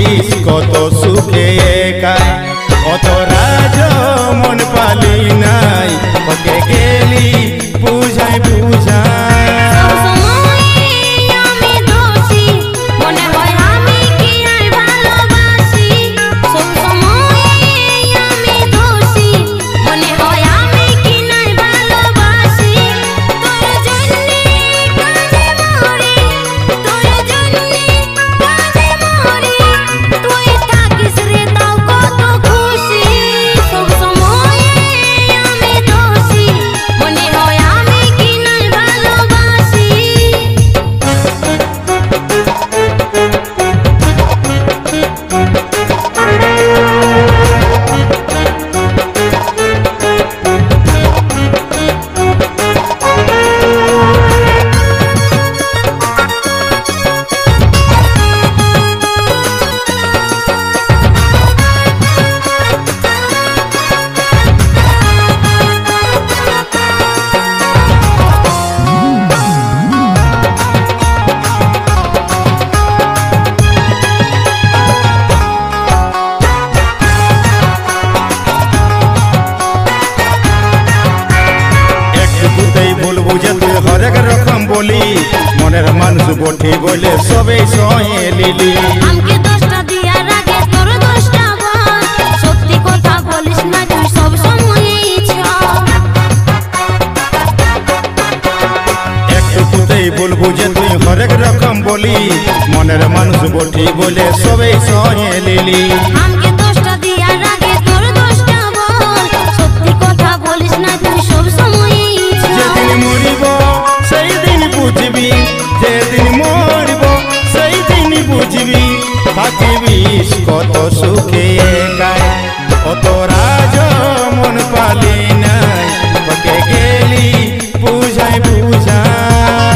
থাকিবিস কত সুখে একাই কত রাজ মন পালি নাই ওকে গেলি বুঝাই বুঝাই হরেক রকম বলি মনের মানুষ বটি বলে সবে সয়ে লিলি আমাকে দোষটা দিয়া রাগে তোর দোষটা বল সত্যি কথা বলিস না তুই সব সময়ই একটুতেই বলবো যে তুই হরেক রকম বলি মনের মানুষ বটি বলে সবে সয়ে লিলি আমাকে দোষটা দিয়া রাগে তোর দোষটা বল সত্যি কথা বলিস না তুই সব সময়ই যেদিন মরিব সেই দিন বুঝবি যেদিন মরিব সেই দিন বুঝবি থাকিবিস কত সুখে একাই কত রাজ মন পালি নাই ওকে গেলি বুঝাই বুঝাই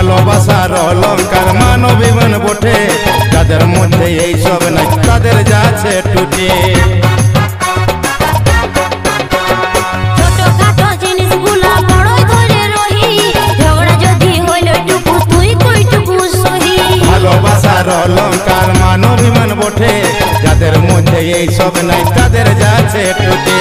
ভালোবাসার অলঙ্কার মানবিমান বটে যাদের মধ্যে এই সব নাই তাদের যাচ্ছে টুটে ছোটখাটো জিনিসগুলা বড়ই ধরে রহি ঝগড়া যদি হইল টুকু তুই কইটুকু সহি ভালোবাসার অলঙ্কার মানবিমান বটে যাদের মধ্যে এই সব নাই তাদের যাচ্ছে টুটে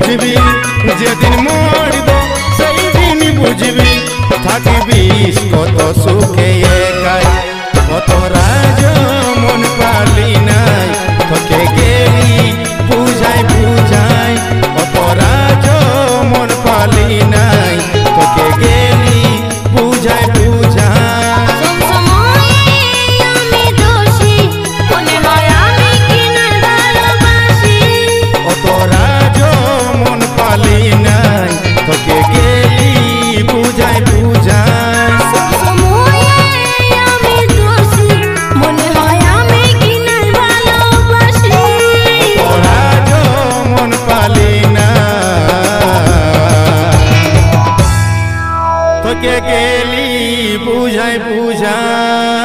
বুঝবি যেদিন মরিব সেই দিন বুঝবি থাকিবিস কত সুখে একাই কত রাজ মন পালি নাই তোকে গেলি বুঝাই বুঝাই কত রাজ মন পালি নাই তোকে গেলি বুঝাই বুঝাই তোকে গেলি বুঝাই বুঝাই মন পালি না তোকে গেলি বুঝাই বুঝাই